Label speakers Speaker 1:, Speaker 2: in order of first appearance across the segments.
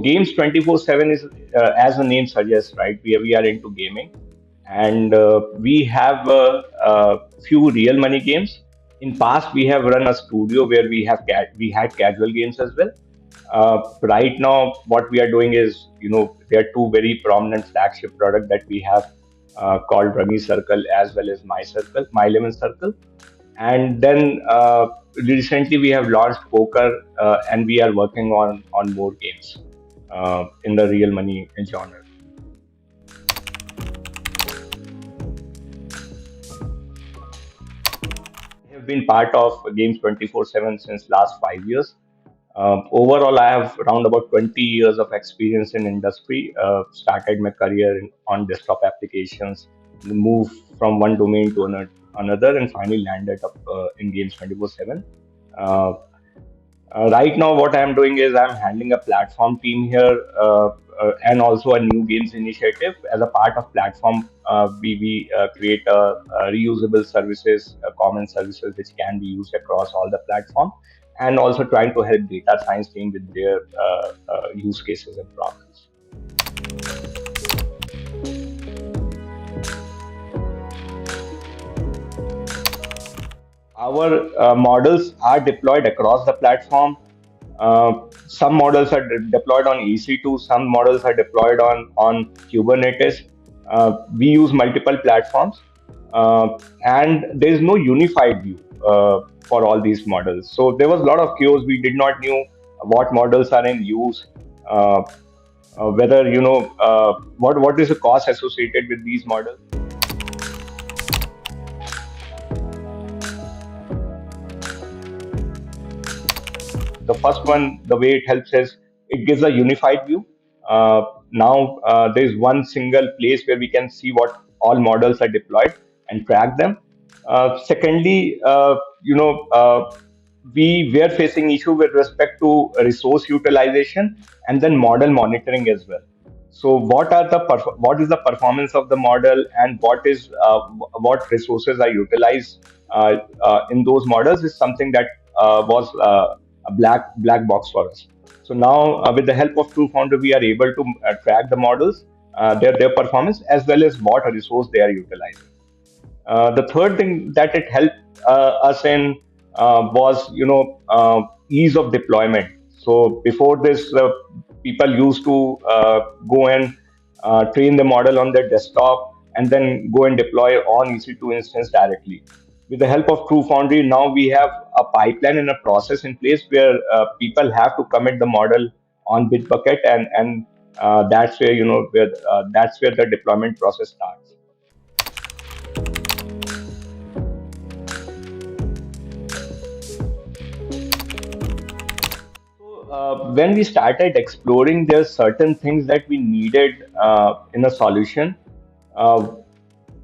Speaker 1: Games 24/7 is, as the name suggests, right? We are into gaming, and we have few real money games. In past, we have run a studio where we had casual games as well. Right now, what we are doing is, there are two very prominent flagship product that we have called Rummy Circle as well as My Circle, My Lemon Circle. And then recently we have launched poker, and we are working on more games in the real money genre. I have been part of Games 24/7 since last 5 years. Overall, I have around about 20 years of experience in industry. Started my career on desktop applications, moved from one domain to another, and finally landed up in Games 24/7. Uh, right now, what I'm doing is I'm handling a platform team here, and also a new games initiative. As a part of platform, we create reusable services, common services which can be used across all the platform, and also trying to help data science team with their use cases and problems. Our models are deployed across the platform. Some models are deployed on EC2, some models are deployed on Kubernetes. We use multiple platforms, and there is no unified view for all these models. So there was a lot of chaos. We did not knew what models are in use, uh, whether what is the cost associated with these models. The first one, the way it helps is it gives a unified view. Now there is one single place where we can see what all models are deployed and track them. Secondly, we were facing issue with respect to resource utilization and then model monitoring as well. So what is the performance of the model, and what resources are utilized in those models is something that was a black box for us. So now, with the help of Truefoundry, we are able to track the models, their performance, as well as what resource they are utilizing. The third thing that it helped us in was, ease of deployment. So before this, people used to go and train the model on their desktop and then go and deploy on EC2 instance directly. With the help of Truefoundry, now we have a pipeline and a process in place where people have to commit the model on Bitbucket, and that's where, that's where the deployment process starts. So, when we started exploring, there's certain things that we needed in a solution.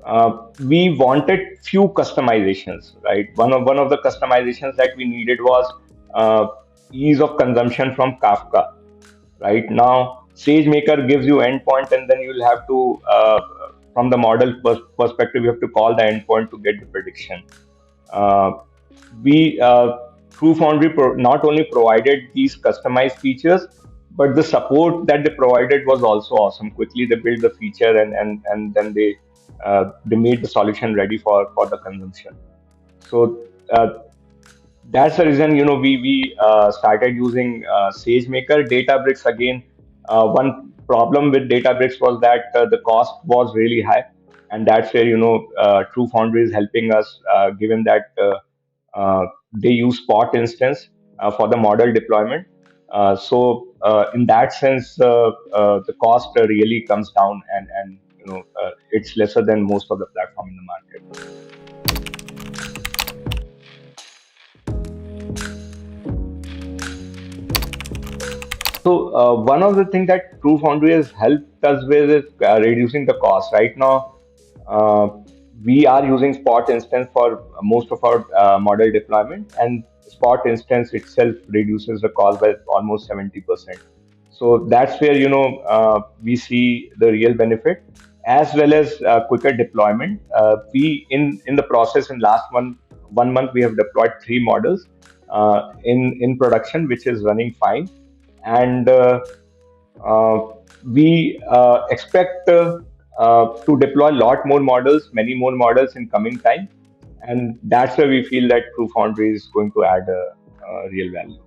Speaker 1: Uh, we wanted few customizations, right? One of the customizations that we needed was uh, ease of consumption from Kafka. Right now, SageMaker gives you endpoint, and then you'll have to, from the model perspective, you have to call the endpoint to get the prediction. Uh, we True Foundry not only provided these customized features, but the support that they provided was also awesome. Quickly, they built the feature, and then they made the solution ready for the consumption. So that's the reason, we started using SageMaker. Databricks, again, one problem with Databricks was that the cost was really high, and that's where, True Foundry is helping us, given that they use Spot instance for the model deployment. So in that sense, the cost really comes down, and it's lesser than most of the platform in the market. So one of the things that True Foundry has helped us with is reducing the cost. Right now, uh, we are using Spot instance for most of our model deployment, and Spot instance itself reduces the cost by almost 70%. So that's where, we see the real benefit, as well as quicker deployment. We in the process, in last one month, we have deployed three models in production, which is running fine. And Uh, we expect to deploy a lot more models, many more models in coming time, and that's where we feel that True Foundry is going to add a real value.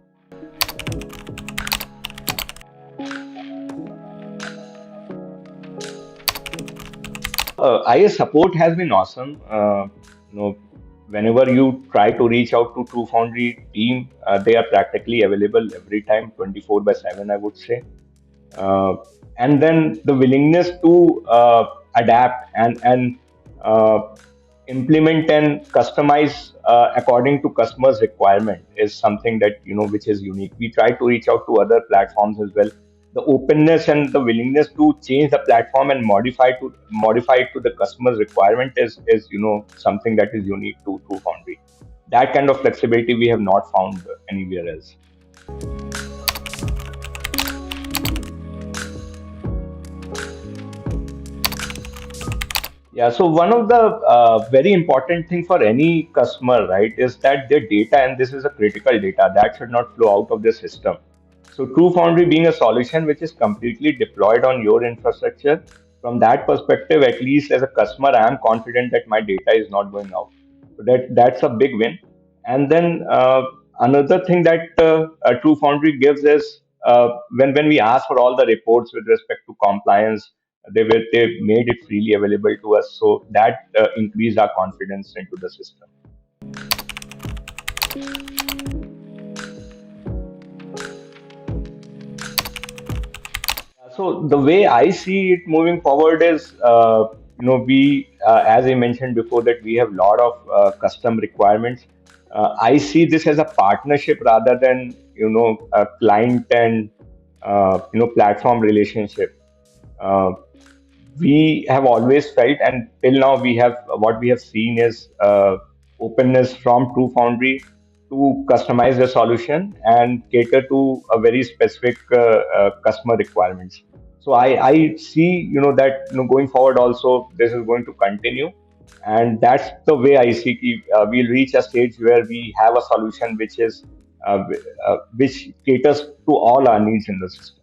Speaker 1: IS support has been awesome. Whenever you try to reach out to True Foundry team, they are practically available every time, 24 by 7, I would say. uh, and then the willingness to adapt and uh, implement and customize according to customers requirement is something that which is unique. We try to reach out to other platforms as well. The openness and the willingness to change the platform and modify it to the customer's requirement is something that is unique to True Foundry. That kind of flexibility we have not found anywhere else. Yeah, so one of the very important thing for any customer, right, is that their data, and this is a critical data, that should not flow out of the system. So True Foundry being a solution which is completely deployed on your infrastructure, from that perspective, at least as a customer, I am confident that my data is not going out. So that's a big win. And then another thing that True Foundry gives is when we ask for all the reports with respect to compliance, they made it freely available to us, so that increased our confidence into the system. So the way I see it moving forward is, we, as I mentioned before, that we have a lot of custom requirements. I see this as a partnership rather than, a client and, platform relationship. Uh, we have always felt, and till now we have what we have seen is openness from True Foundry to customize the solution and cater to a very specific customer requirements. So I see that going forward also this is going to continue, and that's the way I see we'll reach a stage where we have a solution which is which caters to all our needs in the system.